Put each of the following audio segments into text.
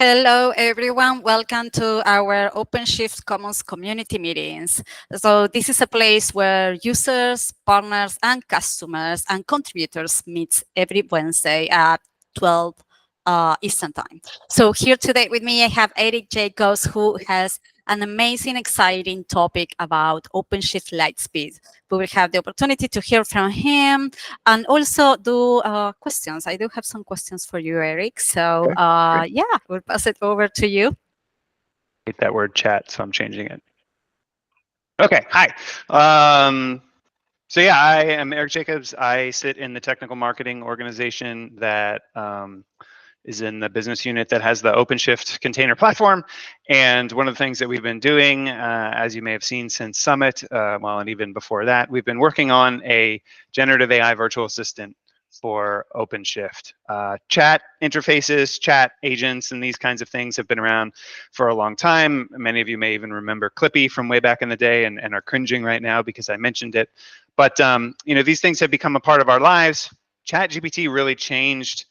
Hello, everyone. Welcome to our OpenShift Commons community meetings. So this is a place where users, partners, and customers and contributors meet every Wednesday at 12 Eastern Time. So here today with me, I have Erik Jacobs, who has an amazing, exciting topic about OpenShift LightSpeed. We will have the opportunity to hear from him and also do questions. I do have some questions for you, Erik. So Okay, great. yeah, we'll pass it over to you. Hate that word chat, so I'm changing it. Okay, hi. So yeah, I am Erik Jacobs. I sit in the technical marketing organization that is in the business unit that has the OpenShift container platform. And one of the things that we've been doing, as you may have seen since Summit, well, and even before that, we've been working on a generative AI virtual assistant for OpenShift. Chat interfaces, chat agents, and these kinds of things have been around for a long time. Many of you may even remember Clippy from way back in the day and are cringing right now because I mentioned it. But these things have become a part of our lives. ChatGPT really changed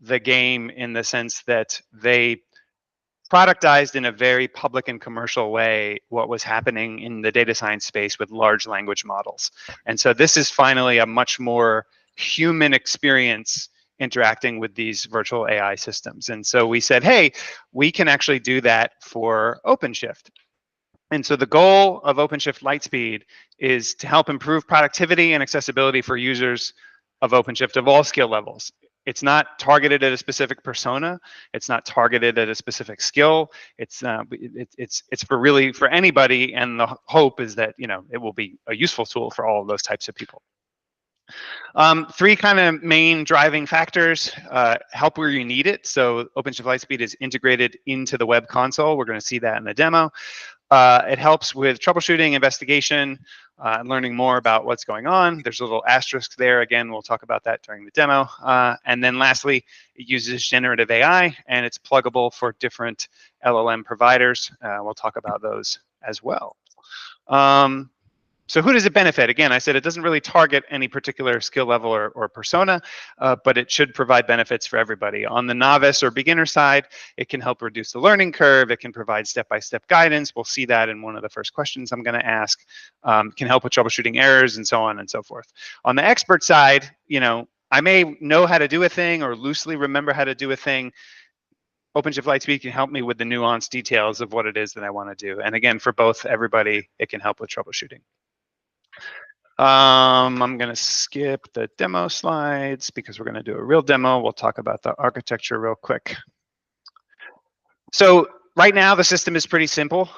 the game in the sense that they productized in a very public and commercial way what was happening in the data science space with large language models. And so this is finally a much more human experience interacting with these virtual AI systems. And so we said, hey, we can actually do that for OpenShift. And so the goal of OpenShift LightSpeed is to help improve productivity and accessibility for users of OpenShift of all skill levels. It's not targeted at a specific persona. It's not targeted at a specific skill. It's for anybody, and the hope is that it will be a useful tool for all of those types of people. Three kind of main driving factors: help where you need it. So OpenShift LightSpeed is integrated into the web console. We're going to see that in the demo. It helps with troubleshooting, investigation, and learning more about what's going on. There's a little asterisk there. Again, we'll talk about that during the demo. And then lastly, it uses generative AI, and it's pluggable for different LLM providers. We'll talk about those as well. So who does it benefit? Again, I said it doesn't really target any particular skill level or persona, but it should provide benefits for everybody. On the novice or beginner side, it can help reduce the learning curve. It can provide step-by-step guidance. We'll see that in one of the first questions I'm going to ask. Can help with troubleshooting errors and so on and so forth. On the expert side, I may know how to do a thing or loosely remember how to do a thing. OpenShift LightSpeed can help me with the nuanced details of what it is that I want to do. And again, for both everybody, it can help with troubleshooting. I'm going to skip the demo slides because we're going to do a real demo. We'll talk about the architecture real quick. So right now, the system is pretty simple.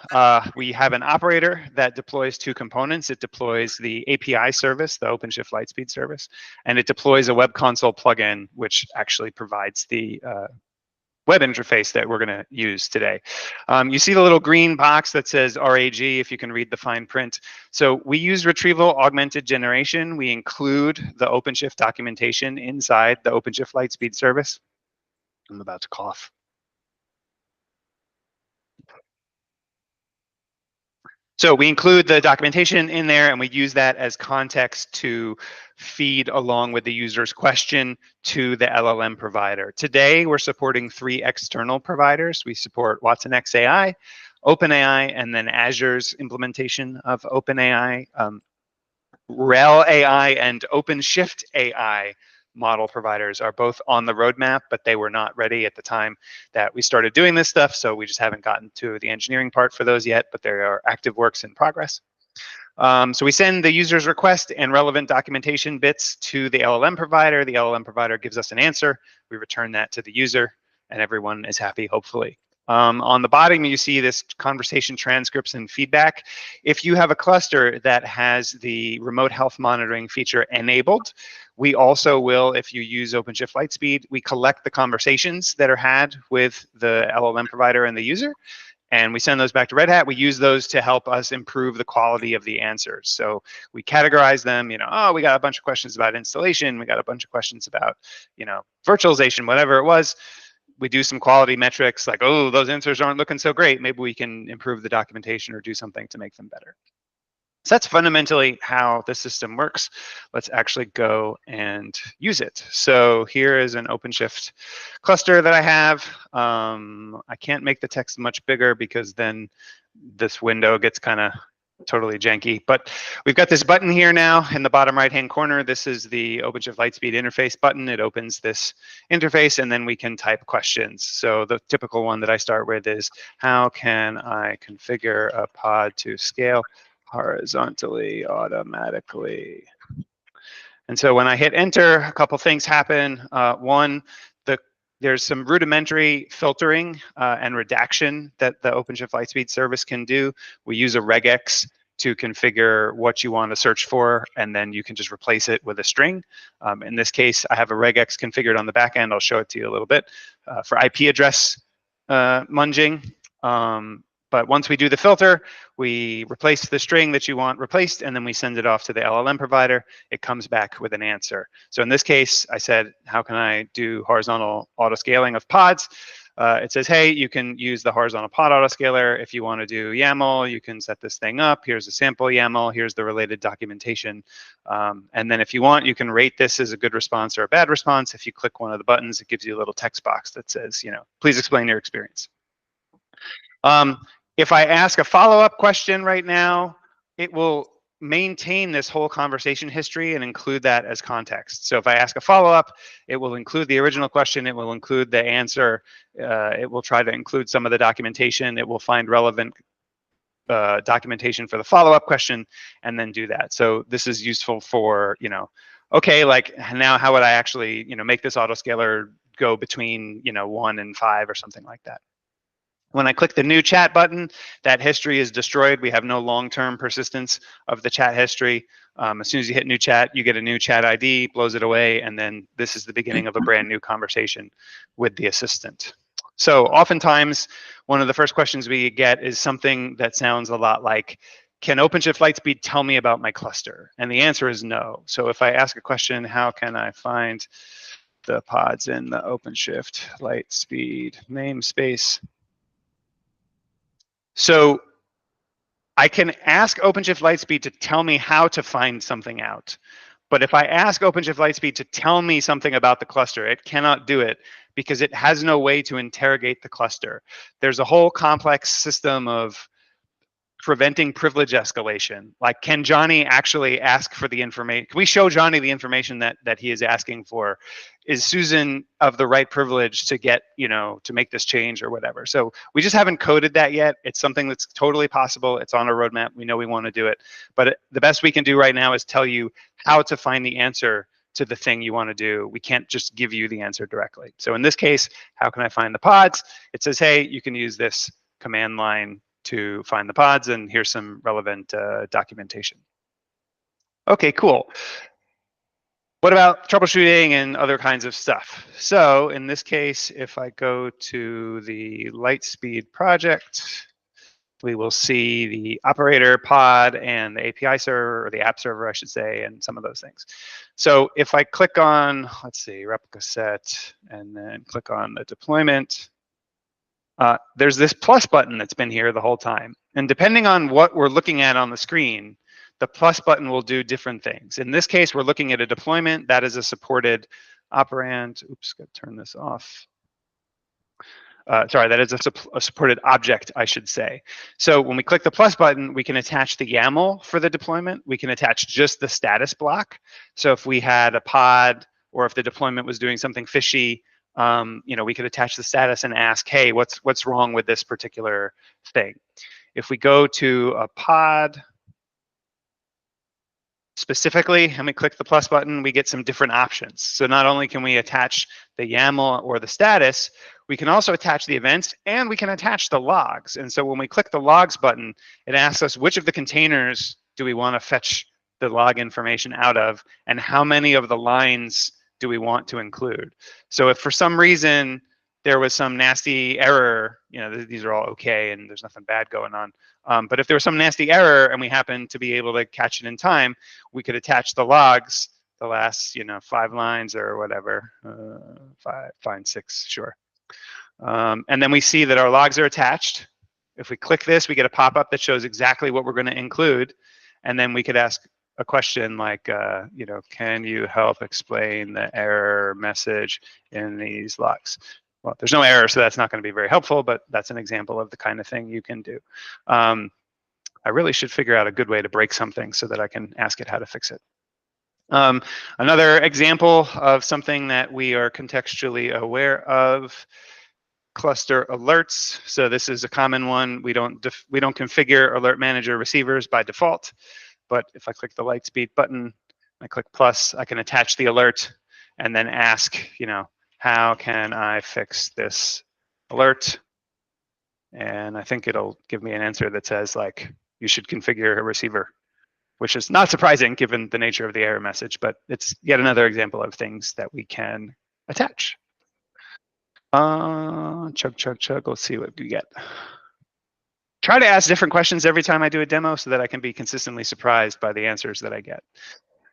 We have an operator that deploys two components. It deploys the API service, the OpenShift LightSpeed service, and it deploys a web console plugin, which actually provides the web interface that we're going to use today. You see the little green box that says RAG, if you can read the fine print. So we use retrieval augmented generation. We include the OpenShift documentation inside the OpenShift LightSpeed service. I'm about to cough. So we include the documentation in there, and we use that as context to feed along with the user's question to the LLM provider. Today, we're supporting 3 external providers. We support Watson X AI, OpenAI, and then Azure's implementation of OpenAI, RHEL AI, and OpenShift AI model providers are both on the roadmap, but they were not ready at the time that we started doing this stuff. So we just haven't gotten to the engineering part for those yet, but there are active works in progress. So we send the user's request and relevant documentation bits to the LLM provider. The LLM provider gives us an answer. We return that to the user, and everyone is happy, hopefully. On the bottom, you see this conversation transcripts and feedback. If you have a cluster that has the remote health monitoring feature enabled, we also will, if you use OpenShift LightSpeed, we collect the conversations that are had with the LLM provider and the user, and we send those back to Red Hat. We use those to help us improve the quality of the answers. So we categorize them, oh, we got a bunch of questions about installation, we got a bunch of questions about, virtualization, whatever it was. We do some quality metrics like, oh, those answers aren't looking so great. Maybe we can improve the documentation or do something to make them better. So that's fundamentally how the system works. Let's actually go and use it. So here is an OpenShift cluster that I have. I can't make the text much bigger because then this window gets kind of totally janky, but we've got this button here now in the bottom right-hand corner. This is the OpenShift LightSpeed interface button. It opens this interface and then we can type questions. So the typical one that I start with is, how can I configure a pod to scale horizontally automatically? And so when I hit enter, a couple things happen. One, there's some rudimentary filtering and redaction that the OpenShift LightSpeed service can do. We use a regex to configure what you want to search for, and then you can just replace it with a string. In this case, I have a regex configured on the back end. I'll show it to you a little bit for IP address munging. But once we do the filter, we replace the string that you want replaced, and then we send it off to the LLM provider. It comes back with an answer. So in this case, I said, how can I do horizontal autoscaling of pods? It says, hey, you can use the horizontal pod autoscaler. If you want to do YAML, you can set this thing up. Here's a sample YAML. Here's the related documentation. And then if you want, you can rate this as a good response or a bad response. If you click one of the buttons, it gives you a little text box that says, please explain your experience. If I ask a follow-up question right now, it will maintain this whole conversation history and include that as context. So if I ask a follow-up, it will include the original question, it will include the answer, it will try to include some of the documentation, it will find relevant documentation for the follow-up question, and then do that. So this is useful for, okay, like now how would I actually, make this autoscaler go between, 1 and 5 or something like that. When I click the new chat button, that history is destroyed. We have no long-term persistence of the chat history. As soon as you hit new chat, you get a new chat ID, blows it away, and then this is the beginning of a brand new conversation with the assistant. So oftentimes, one of the first questions we get is something that sounds a lot like, can OpenShift LightSpeed tell me about my cluster? And the answer is no. So if I ask a question, how can I find the pods in the OpenShift LightSpeed namespace? So I can ask OpenShift LightSpeed to tell me how to find something out. But if I ask OpenShift LightSpeed to tell me something about the cluster, it cannot do it because it has no way to interrogate the cluster. There's a whole complex system of preventing privilege escalation. Like, can Johnny actually ask for the information? Can we show Johnny the information that he is asking for? Is Susan of the right privilege to get, to make this change or whatever? So we just haven't coded that yet. It's something that's totally possible. It's on our roadmap. We know we want to do it. But the best we can do right now is tell you how to find the answer to the thing you want to do. We can't just give you the answer directly. So in this case, how can I find the pods? It says, hey, you can use this command line to find the pods, and here's some relevant documentation. Okay, cool. What about troubleshooting and other kinds of stuff? So in this case, if I go to the LightSpeed project, we will see the operator pod and the API server, or the app server, I should say, and some of those things. So if I click on, let's see, replica set, and then click on the deployment, there's this plus button that's been here the whole time. And depending on what we're looking at on the screen, the plus button will do different things. In this case, we're looking at a deployment. That is a supported operand. Oops, got to turn this off. Sorry, that is a supported object, I should say. So when we click the plus button, we can attach the YAML for the deployment. We can attach just the status block. So if we had a pod, or if the deployment was doing something fishy, we could attach the status and ask, hey, what's wrong with this particular thing? If we go to a pod specifically, and we click the plus button, we get some different options. So not only can we attach the YAML or the status, we can also attach the events, and we can attach the logs. And so when we click the logs button, it asks us which of the containers do we want to fetch the log information out of, and how many of the lines do we want to include. So if for some reason there was some nasty error, these are all okay and there's nothing bad going on. But if there was some nasty error and we happen to be able to catch it in time, we could attach the logs, the last 5 lines or whatever, 6, sure. And then we see that our logs are attached. If we click this, we get a pop-up that shows exactly what we're going to include. and then we could ask a question like, you know, can you help explain the error message in these logs? Well, there's no error, so that's not going to be very helpful, but that's an example of the kind of thing you can do. I really should figure out a good way to break something so that I can ask it how to fix it. Another example of something that we are contextually aware of, cluster alerts. So this is a common one. We don't configure alert manager receivers by default, but if I click the LightSpeed button, I click plus, I can attach the alert and then ask, you know, how can I fix this alert? And I think it'll give me an answer that says like, you should configure a receiver, which is not surprising given the nature of the error message, but it's yet another example of things that we can attach. Chug. Let's see what we get. Try to ask different questions every time I do a demo so that I can be consistently surprised by the answers that I get.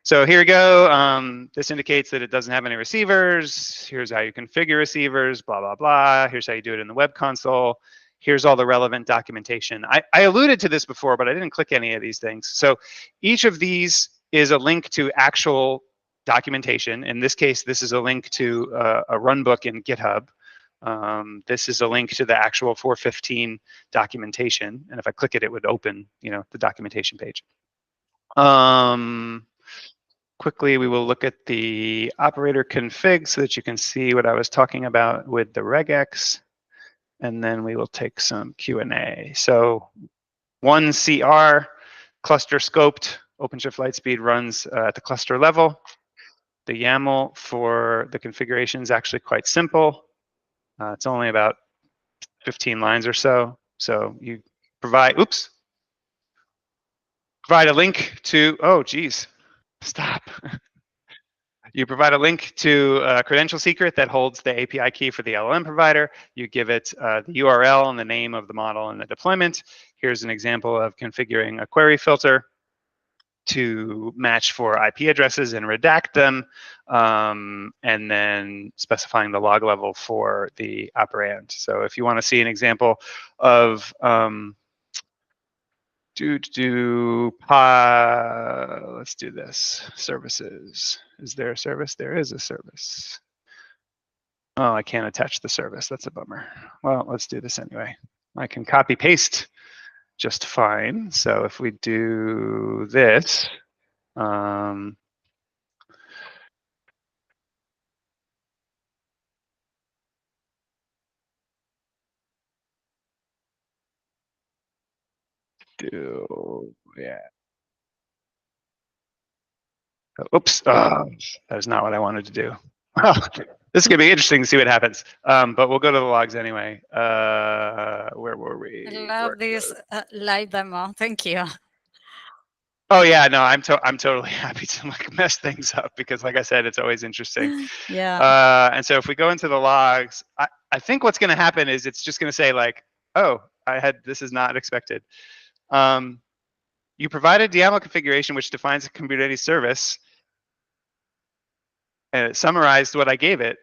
So here we go. This indicates that it doesn't have any receivers. Here's how you configure receivers, blah, blah, blah. Here's how you do it in the web console. Here's all the relevant documentation. I alluded to this before, but I didn't click any of these things. So each of these is a link to actual documentation. In this case, this is a link to a runbook in GitHub. This is a link to the actual 415 documentation. And if I click it, it would open, you know, the documentation page. Quickly, we will look at the operator config so that you can see what I was talking about with the regex. And then we will take some Q&A. So 1CR, cluster scoped, OpenShift LightSpeed runs at the cluster level. The YAML for the configuration is actually quite simple. It's only about 15 lines or so. So you provide a link to, oh, geez, stop. You provide a link to a credential secret that holds the API key for the LLM provider. You give it the URL and the name of the model and the deployment. Here's an example of configuring a query filter to match for IP addresses and redact them, and then specifying the log level for the operand. So if you want to see an example of let's do this. Services. Is there a service? There is a service. Oh, I can't attach the service. That's a bummer. Well, let's do this anyway. I can copy paste just fine. So if we do this, yeah. Oops, that is not what I wanted to do. Well, this is gonna be interesting to see what happens. But we'll go to the logs anyway. Where were we? I love this live demo. Thank you. Oh yeah, no, I'm totally happy to like mess things up because, like I said, it's always interesting. Yeah. And so if we go into the logs, I think what's going to happen is it's just going to say like, oh, this is not expected. You provided YAML configuration which defines a Kubernetes service, and it summarized what I gave it.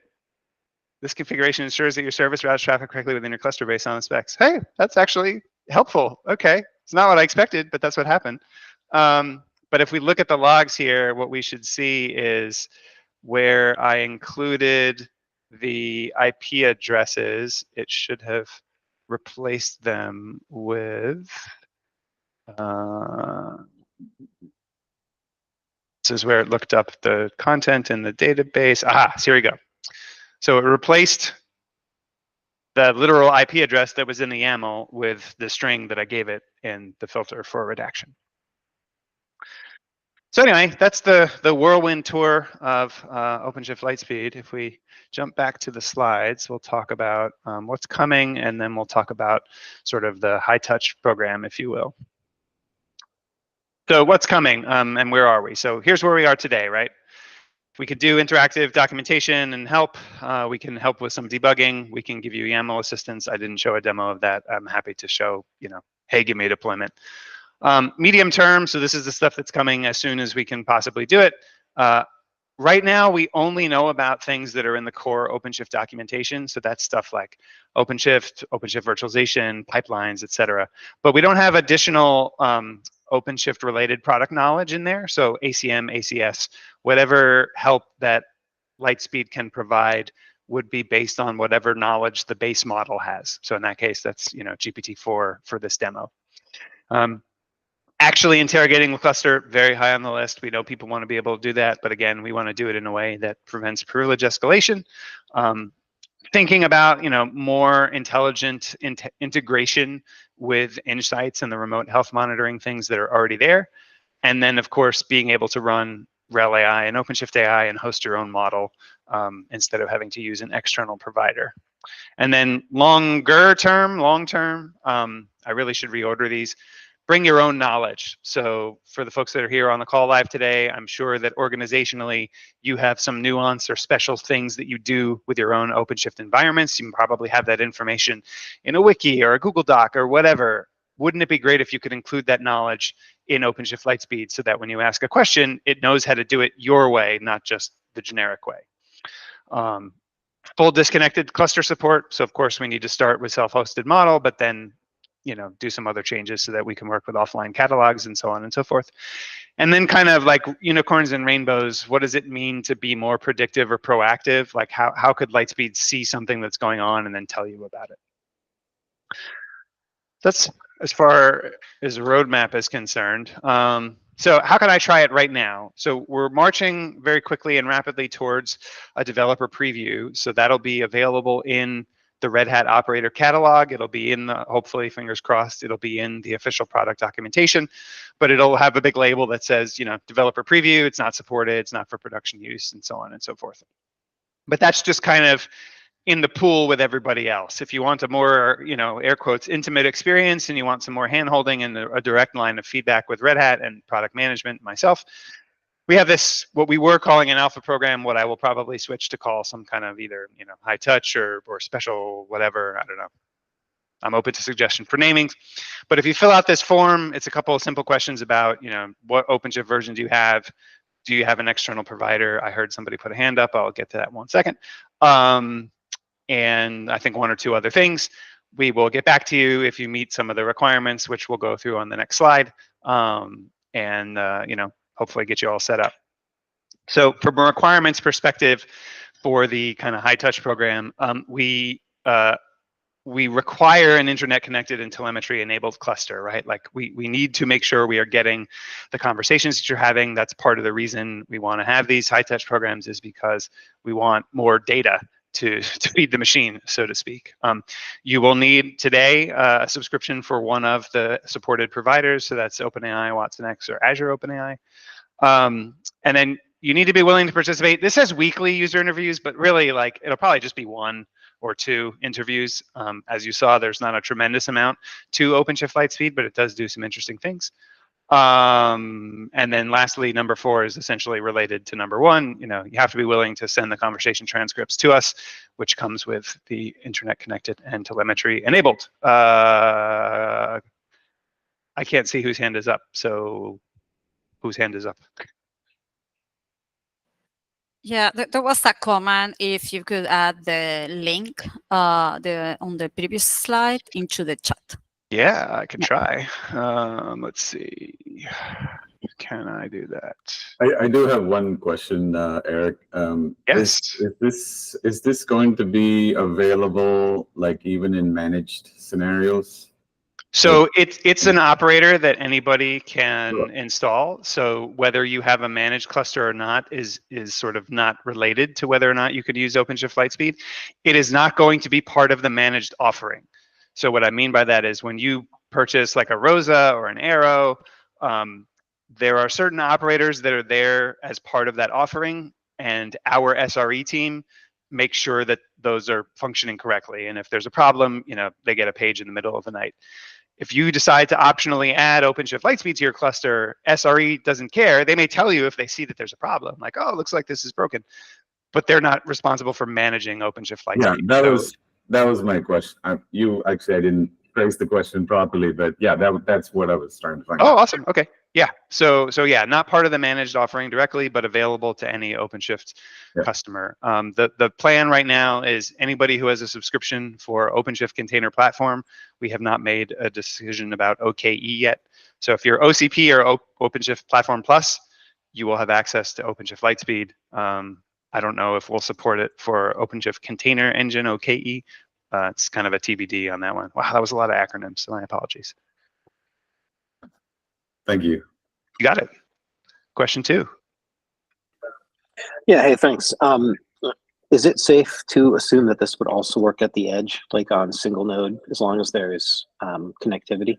This configuration ensures that your service routes traffic correctly within your cluster based on the specs. Hey, that's actually helpful. Okay, it's not what I expected, but that's what happened. But if we look at the logs here, what we should see is where I included the IP addresses, it should have replaced them with, this is where it looked up the content in the database. Aha, so here we go. So it replaced the literal IP address that was in the YAML with the string that I gave it in the filter for redaction. So anyway, that's the whirlwind tour of OpenShift LightSpeed. If we jump back to the slides, we'll talk about what's coming, and then we'll talk about sort of the high-touch program, if you will. So what's coming, and where are we? So here's where we are today, right? We could do interactive documentation and help. We can help with some debugging. We can give you YAML assistance. I didn't show a demo of that. I'm happy to show, you know, hey, give me a deployment. Medium term, so this is the stuff that's coming as soon as we can possibly do it. Right now, we only know about things that are in the core OpenShift documentation. So that's stuff like OpenShift virtualization, pipelines, et cetera. But we don't have additional OpenShift related product knowledge in there. So ACM, ACS, whatever help that LightSpeed can provide would be based on whatever knowledge the base model has. So in that case, that's, you know, GPT-4 for this demo. Actually interrogating the cluster, very high on the list. We know people want to be able to do that, but again, we want to do it in a way that prevents privilege escalation. Thinking about, you know, more intelligent integration with Insights and the remote health monitoring things that are already there. And then, of course, being able to run RHEL AI and OpenShift AI and host your own model instead of having to use an external provider. And then long term, I really should reorder these. Bring your own knowledge. So for the folks that are here on the call live today, I'm sure that organizationally you have some nuance or special things that you do with your own OpenShift environments. You can probably have that information in a wiki or a Google Doc or whatever. Wouldn't it be great if you could include that knowledge in OpenShift LightSpeed so that when you ask a question, it knows how to do it your way, not just the generic way. Full disconnected cluster support. So of course we need to start with self-hosted model, but then, you know, do some other changes so that we can work with offline catalogs and so on and so forth. And then kind of like unicorns and rainbows, what does it mean to be more predictive or proactive? Like how could LightSpeed see something that's going on and then tell you about it? That's as far as a roadmap is concerned. So how can I try it right now? So we're marching very quickly and rapidly towards a developer preview. So that'll be available in the Red Hat operator catalog. It'll be in the, hopefully, fingers crossed, it'll be in the official product documentation, but it'll have a big label that says, you know, developer preview, it's not supported, it's not for production use, and so on and so forth. But that's just kind of in the pool with everybody else. If you want a more, you know, air quotes, intimate experience and you want some more hand-holding and a direct line of feedback with Red Hat and product management, myself, we have this, what we were calling an alpha program, what I will probably switch to call some kind of either, you know, high touch or special, whatever, I don't know. I'm open to suggestion for namings. But if you fill out this form, it's a couple of simple questions about, you know, what OpenShift version do you have? Do you have an external provider? I heard somebody put a hand up. I'll get to that in 1 second. And I think 1 or 2 other things. We will get back to you if you meet some of the requirements, which we'll go through on the next slide. You know, hopefully get you all set up. So from a requirements perspective for the kind of high touch program, we require an internet connected and telemetry enabled cluster, right? Like we need to make sure we are getting the conversations that you're having. That's part of the reason we want to have these high touch programs, is because we want more data to feed the machine, so to speak. You will need today a subscription for one of the supported providers. So that's OpenAI, watsonx, or Azure OpenAI. And then you need to be willing to participate. This has weekly user interviews, but really, like, it'll probably just be 1 or 2 interviews. As you saw, there's not a tremendous amount to OpenShift LightSpeed, but it does do some interesting things. And then lastly, number 4 is essentially related to number 1. You know, you have to be willing to send the conversation transcripts to us, which comes with the internet connected and telemetry enabled. I can't see whose hand is up. So whose hand is up? Yeah, there was a comment if you could add the link on the previous slide into the chat. Yeah, I can try. Let's see. Can I do that? I do have one question, Erik. Yes. Is this going to be available, like, even in managed scenarios? So it's an operator that anybody can install. So whether you have a managed cluster or not is sort of not related to whether or not you could use OpenShift LightSpeed. It is not going to be part of the managed offering. So what I mean by that is when you purchase like a Rosa or an Arrow, there are certain operators that are there as part of that offering, and our SRE team makes sure that those are functioning correctly. And if there's a problem, you know, they get a page in the middle of the night. If you decide to optionally add OpenShift LightSpeed to your cluster, SRE doesn't care. They may tell you if they see that there's a problem, like, oh, it looks like this is broken, but they're not responsible for managing OpenShift LightSpeed. Yeah, that was my question. I didn't phrase the question properly, but yeah, that's what I was trying to find out. Oh, awesome. Okay. Yeah, so yeah, not part of the managed offering directly, but available to any OpenShift customer. The plan right now is anybody who has a subscription for OpenShift Container Platform. We have not made a decision about OKE yet. So if you're OCP or OpenShift Platform Plus, you will have access to OpenShift LightSpeed. I don't know if we'll support it for OpenShift Container Engine OKE. It's kind of a TBD on that one. Wow, that was a lot of acronyms, so my apologies. Thank you. You got it. Question 2. Yeah, hey, thanks. Is it safe to assume that this would also work at the edge, like on single node, as long as there's connectivity?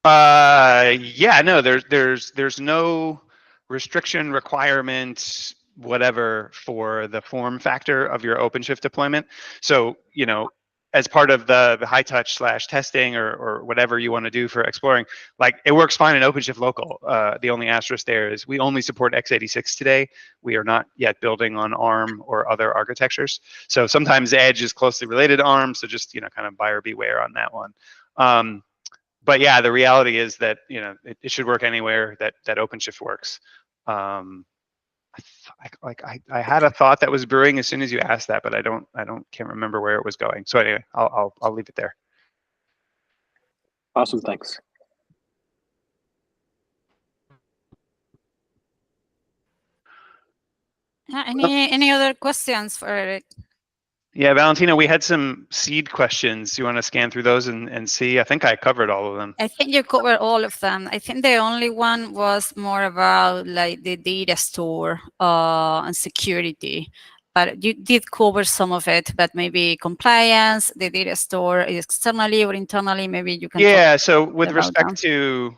Yeah, no, there's no restriction, requirement, whatever for the form factor of your OpenShift deployment. So, you know, as part of the high touch / testing or whatever you want to do for exploring, like it works fine in OpenShift local. The only asterisk there is we only support x86 today. We are not yet building on ARM or other architectures. So sometimes Edge is closely related to ARM. So just, you know, kind of buyer beware on that one. But yeah, the reality is that, you know, it should work anywhere that OpenShift works. I had a thought that was brewing as soon as you asked that, but can't remember where it was going. So anyway, I'll leave it there. Awesome, thanks. Any other questions for Erik? Yeah, Valentina, we had some seed questions. You want to scan through those and see? I think I covered all of them. I think you covered all of them. I think the only one was more about like the data store and security. But you did cover some of it, but maybe compliance, the data store externally or internally, maybe you can talk so with respect to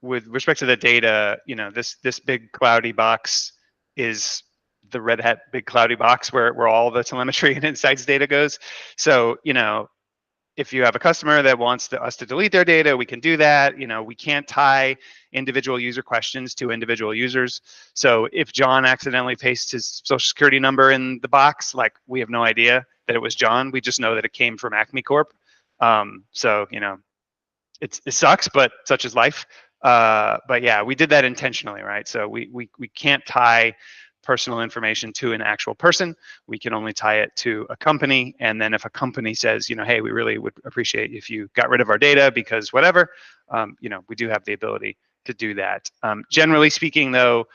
the data, you know, this big cloudy box is the Red Hat big cloudy box where all the telemetry and insights data goes. So, you know, if you have a customer that wants us to delete their data, we can do that. You know, we can't tie individual user questions to individual users. So if John accidentally pastes his social security number in the box, like we have no idea that it was John. We just know that it came from Acme Corp. So, you know, it sucks, but such is life. But yeah, we did that intentionally, right? So we can't tie personal information to an actual person. We can only tie it to a company. And then if a company says, you know, hey, we really would appreciate if you got rid of our data because whatever, you know, we do have the ability to do that. Generally speaking, though,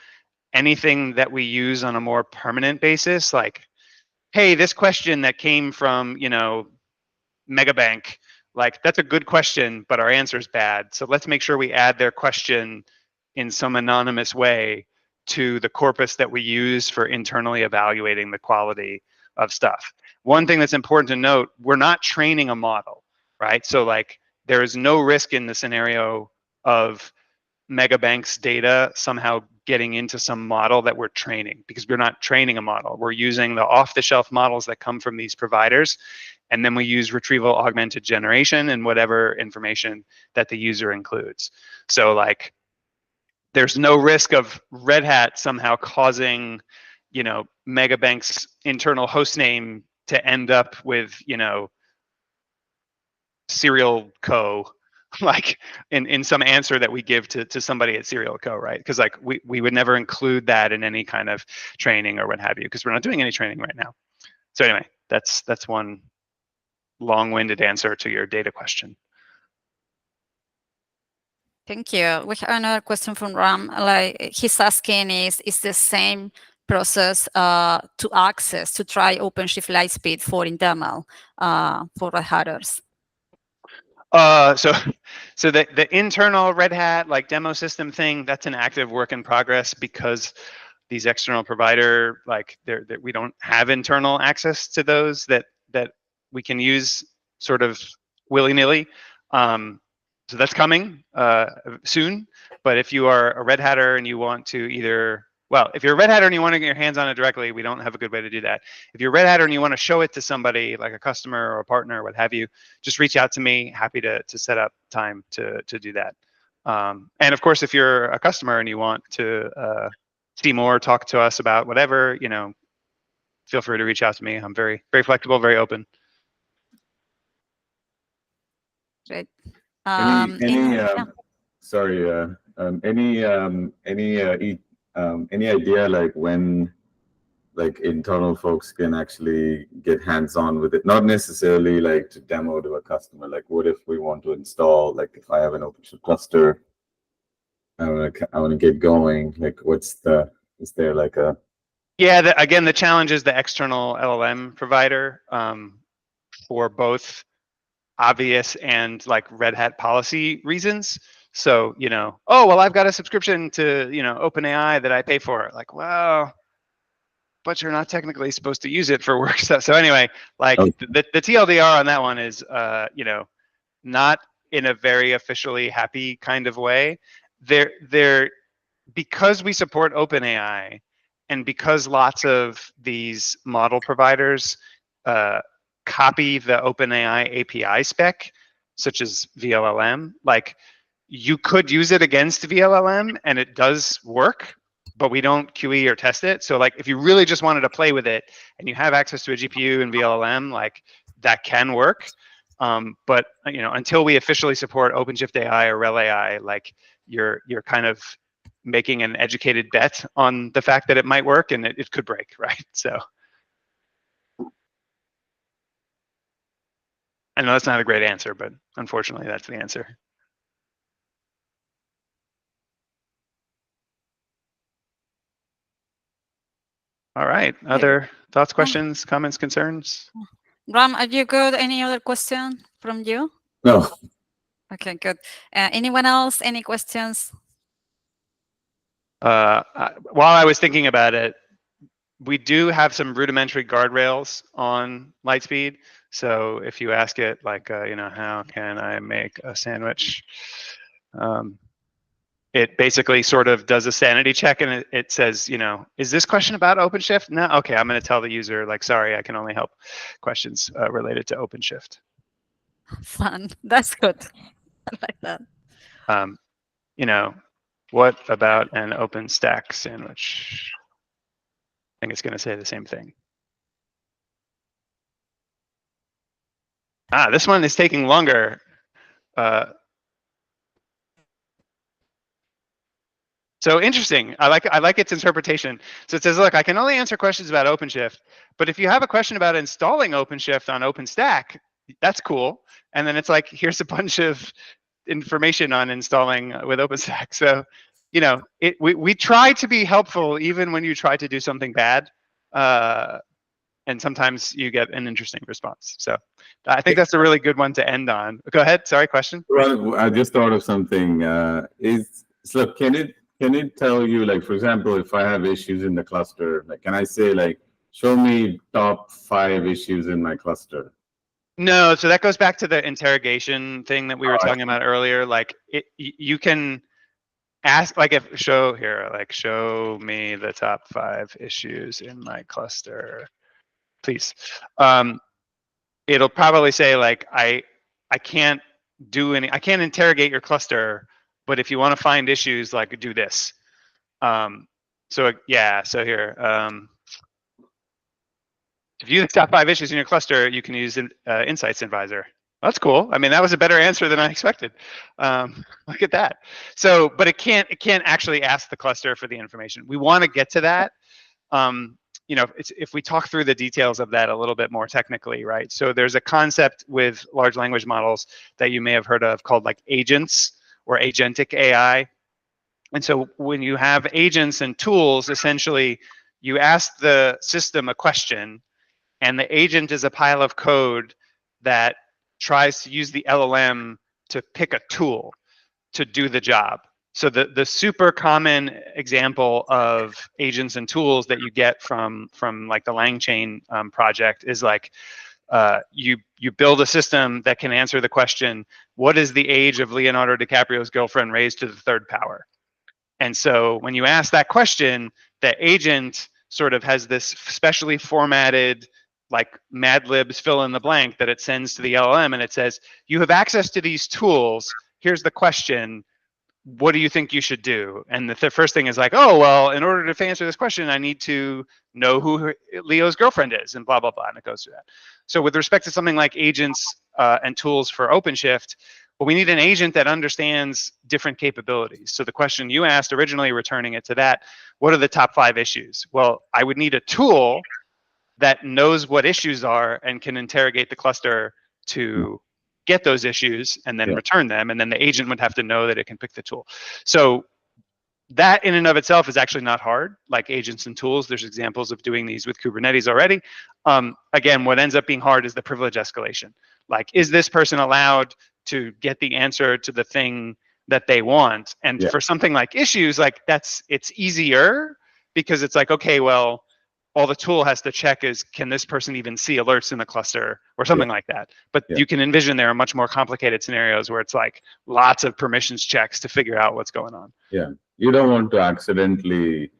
anything that we use on a more permanent basis, like, hey, this question that came from, you know, Megabank, like that's a good question, but our answer is bad. So let's make sure we add their question in some anonymous way to the corpus that we use for internally evaluating the quality of stuff. One thing that's important to note, we're not training a model, right? So like there is no risk in the scenario of Megabank's data somehow getting into some model that we're training, because we're not training a model. We're using the off-the-shelf models that come from these providers, and then we use retrieval augmented generation and whatever information that the user includes. So like, there's no risk of Red Hat somehow causing, you know, Megabank's internal host name to end up with, you know, Serial Co. like in some answer that we give to somebody at Serial Co, right? Because like we would never include that in any kind of training or what have you, because we're not doing any training right now. So anyway, that's one long-winded answer to your data question. Thank you. We have another question from Ram. Like he's asking, is the same process to access to try OpenShift LightSpeed for internal for Red Hatters? So the internal Red Hat like demo system thing, that's an active work in progress, because these external provider, like we don't have internal access to those that we can use sort of willy-nilly. So that's coming soon. But if you are a Red Hatter and you want to either, well, if you're a Red Hatter and you want to get your hands on it directly, we don't have a good way to do that. If you're a Red Hatter and you want to show it to somebody like a customer or a partner or what have you, just reach out to me. Happy to set up time to do that. And of course, if you're a customer and you want to see more, talk to us about whatever, you know, feel free to reach out to me. I'm very, very flexible, very open. Great. Sorry, Any idea like when like internal folks can actually get hands-on with it? Not necessarily like to demo to a customer. Like, what if we want to install? Like, if I have an OpenShift cluster, I want to get going. Like, is there like a? Yeah, again, the challenge is the external LLM provider for both obvious and like Red Hat policy reasons. So, oh, well, I've got a subscription to, OpenAI that I pay for. Like, well, but you're not technically supposed to use it for work stuff. So anyway, like the TLDR on that one is, not in a very officially happy kind of way. Because we support OpenAI and because lots of these model providers copy the OpenAI API spec, such as VLLM, like you could use it against VLLM and it does work, but we don't QE or test it. So like if you really just wanted to play with it and you have access to a GPU and VLLM, like that can work. But until we officially support OpenShift AI or RHEL AI, like you're kind of making an educated bet on the fact that it might work and it could break, right? So I know that's not a great answer, but unfortunately that's the answer. All right, other thoughts, questions, comments, concerns? Ram, are you good? Any other question from you? No. Okay, good. Anyone else? Any questions? While I was thinking about it, we do have some rudimentary guardrails on LightSpeed. So if you ask it like, how can I make a sandwich? It basically sort of does a sanity check and it says, is this question about OpenShift? No, okay, I'm going to tell the user like, sorry, I can only help questions related to OpenShift. Fun. That's good. I like that. What about an OpenStack sandwich? I think it's going to say the same thing. This one is taking longer. So interesting. I like its interpretation. So it says, look, I can only answer questions about OpenShift, but if you have a question about installing OpenShift on OpenStack, that's cool. And then it's like, here's a bunch of information on installing with OpenStack. So, we try to be helpful even when you try to do something bad. And sometimes you get an interesting response. So I think that's a really good one to end on. Go ahead. Sorry, question? Well, I just thought of something. So can it tell you, like, for example, if I have issues in the cluster, like, can I say, like, show me top 5 issues in my cluster? No, so that goes back to the interrogation thing that we were talking about earlier. Like, you can ask, like, show me the top 5 issues in my cluster, please. It'll probably say, like, I can't interrogate your cluster, but if you want to find issues, like, do this. So here, to view the top 5 issues in your cluster, you can use Insights Advisor. That's cool. I mean, that was a better answer than I expected. Look at that. So, but it can't actually ask the cluster for the information. We want to get to that. If we talk through the details of that a little bit more technically, right? So there's a concept with large language models that you may have heard of called like agents or agentic AI. And so when you have agents and tools, essentially you ask the system a question and the agent is a pile of code that tries to use the LLM to pick a tool to do the job. So the super common example of agents and tools that you get from like the LangChain project is like you build a system that can answer the question, what is the age of Leonardo DiCaprio's girlfriend raised to the 3rd power? And so when you ask that question, the agent sort of has this specially formatted like Mad Libs fill in the blank that it sends to the LLM, and it says, you have access to these tools. Here's the question. What do you think you should do? And the first thing is like, oh, well, in order to answer this question, I need to know who Leo's girlfriend is, and blah, blah, blah, and it goes through that. So with respect to something like agents and tools for OpenShift, Well, we need an agent that understands different capabilities. So the question you asked originally, returning it to that, what are the top 5 issues? Well, I would need a tool that knows what issues are and can interrogate the cluster to get those issues and then return them. And then the agent would have to know that it can pick the tool. So that in and of itself is actually not hard, like agents and tools. There's examples of doing these with Kubernetes already. Again, what ends up being hard is the privilege escalation. Like, is this person allowed to get the answer to the thing that they want? And for something like issues, like it's easier because it's like, okay, well, all the tool has to check is, can this person even see alerts in the cluster or something like that? But you can envision there are much more complicated scenarios where it's like lots of permissions checks to figure out what's going on. Yeah, you don't want to accidentally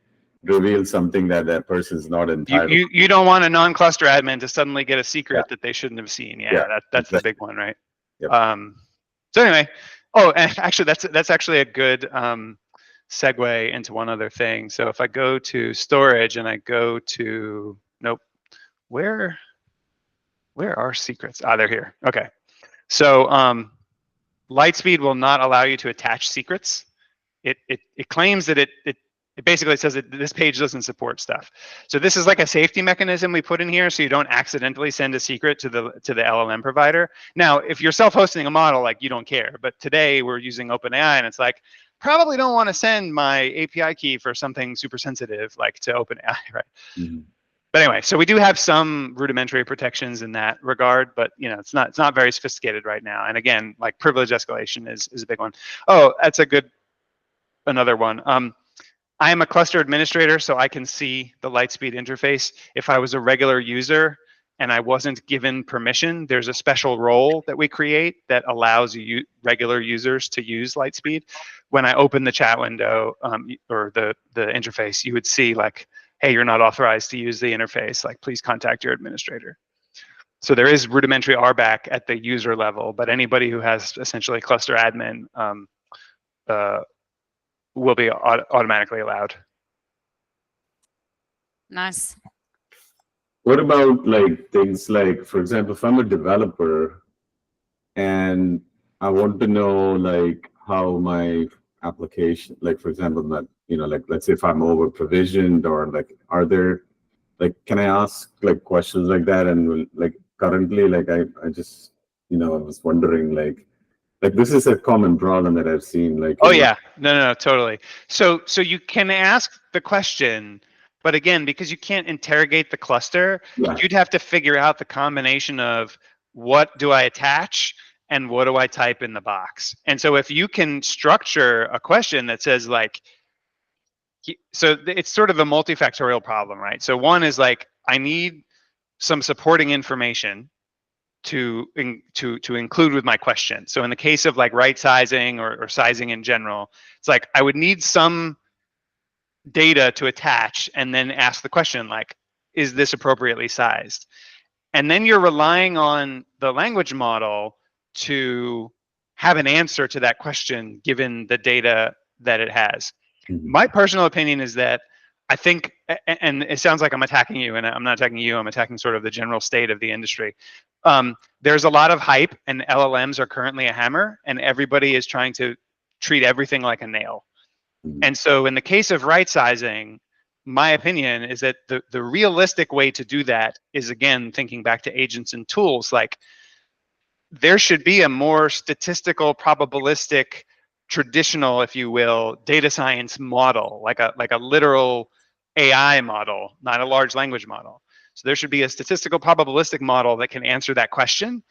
reveal something that that person's not entitled. You don't want a non-cluster admin to suddenly get a secret that they shouldn't have seen. That's the big one, right? So anyway, and actually that's actually a good segue into one other thing. So if I go to storage and I go to, nope, where are secrets? Ah, they're here. Okay. So LightSpeed will not allow you to attach secrets. It claims that it basically says that this page doesn't support stuff. So this is like a safety mechanism we put in here so you don't accidentally send a secret to the LLM provider. Now, if you're self-hosting a model, like, you don't care. But today we're using OpenAI, and it's like, probably don't want to send my API key for something super sensitive like to OpenAI, right? But anyway, so we do have some rudimentary protections in that regard, but it's not very sophisticated right now. And again, like, privilege escalation is a big one. Oh, that's another one. I am a cluster administrator, so I can see the LightSpeed interface. If I was a regular user and I wasn't given permission, there's a special role that we create that allows regular users to use LightSpeed. When I open the chat window or the interface, you would see like, hey, you're not authorized to use the interface. Like, please contact your administrator. So there is rudimentary RBAC at the user level, but anybody who has essentially cluster admin will be automatically allowed. Nice. What about like things like, for example, if I'm a developer and I want to know like how my application, like for example, that like let's say if I'm over provisioned or like, are there like, can I ask like questions like that? And like currently, like I just I was wondering like this is a common problem that I've seen. Like, oh yeah, no, totally. So you can ask the question, but again, because you can't interrogate the cluster, you'd have to figure out the combination of what do I attach and what do I type in the box. And so if you can structure a question that says like, so it's sort of a multifactorial problem, right? So one is like, I need some supporting information to include with my question. So in the case of like right sizing or sizing in general, it's like I would need some data to attach and then ask the question like, is this appropriately sized? And then you're relying on the language model to have an answer to that question given the data that it has. My personal opinion is that I think, and it sounds like I'm attacking you, and I'm not attacking you, I'm attacking sort of the general state of the industry. There's a lot of hype, and LLMs are currently a hammer, and everybody is trying to treat everything like a nail. And so in the case of right sizing, my opinion is that the realistic way to do that is, again, thinking back to agents and tools, like there should be a more statistical, probabilistic, traditional, if you will, data science model, like a literal AI model, not a large language model. So there should be a statistical probabilistic model that can answer that question.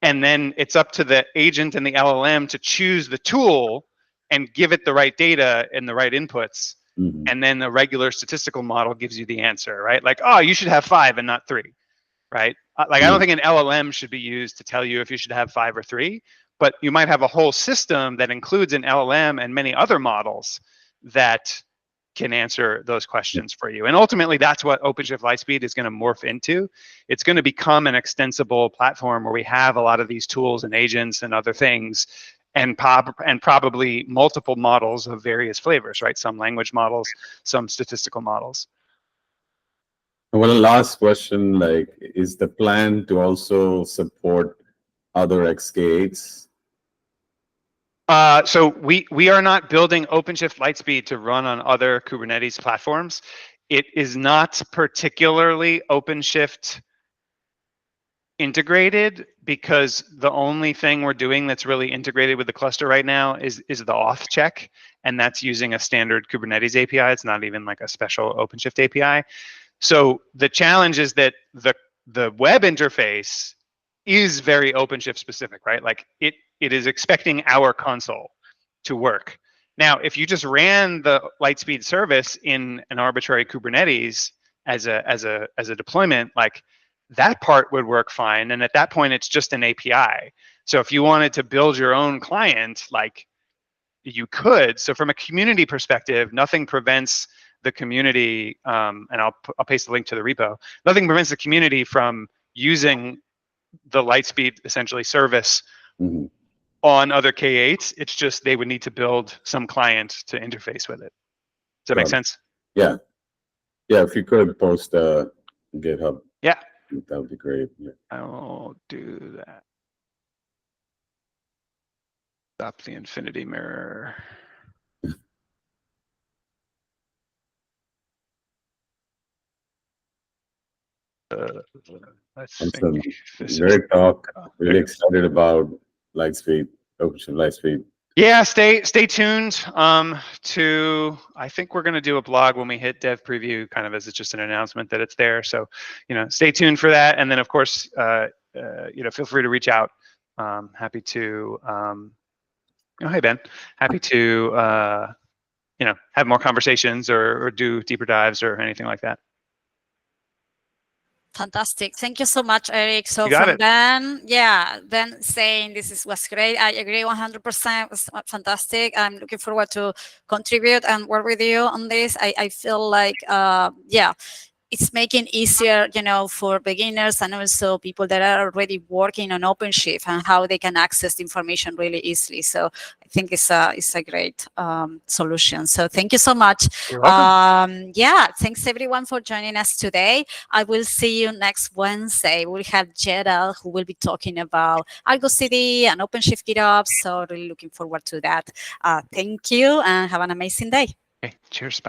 And then it's up to the agent and the LLM to choose the tool and give it the right data and the right inputs. And then the regular statistical model gives you the answer, right? Like, oh, you should have 5 and not 3, right? Like, I don't think an LLM should be used to tell you if you should have 5 or 3. But you might have a whole system that includes an LLM and many other models that can answer those questions for you. And ultimately, that's what OpenShift LightSpeed is going to morph into. It's going to become an extensible platform where we have a lot of these tools and agents and other things, and probably multiple models of various flavors, right? Some language models, some statistical models. Well, last question, like, is the plan to also support other XK8s? So we are not building OpenShift LightSpeed to run on other Kubernetes platforms. It is not particularly OpenShift integrated, because the only thing we're doing that's really integrated with the cluster right now is the auth check, and that's using a standard Kubernetes API. It's not even like a special OpenShift API. So the challenge is that the web interface is very OpenShift specific, right? Like it is expecting our console to work. Now, if you just ran the LightSpeed service in an arbitrary Kubernetes as a deployment, like that part would work fine. And at that point, it's just an API. So if you wanted to build your own client, like you could. So from a community perspective, nothing prevents the community, and I'll paste the link to the repo. Nothing prevents the community from using the LightSpeed essentially service on other K8s. It's just they would need to build some client to interface with it. Does that make sense? Yeah. Yeah, if you could post GitHub. Yeah. That would be great. Yeah. I will do that. Stop the infinity mirror. Let's Awesome. think. Great talk. Really excited about LightSpeed, OpenShift LightSpeed. Yeah, stay tuned to, I think we're going to do a blog when we hit dev preview, kind of as it's just an announcement that it's there. So, stay tuned for that. And then of course, feel free to reach out. Happy to, hey Ben, happy to, have more conversations or do deeper dives or anything like that. Fantastic. Thank you so much, Erik. So from Ben saying this was great. I agree 100%. It was fantastic. I'm looking forward to contribute and work with you on this. I feel like, it's making easier, for beginners and also people that are already working on OpenShift and how they can access the information really easily. So I think it's a great solution. So thank you so much. You're welcome. Thanks everyone for joining us today. I will see you next Wednesday. We'll have Gerald who will be talking about Argo CD and OpenShift GitOps. So really looking forward to that. Thank you and have an amazing day. Okay, cheers. Bye.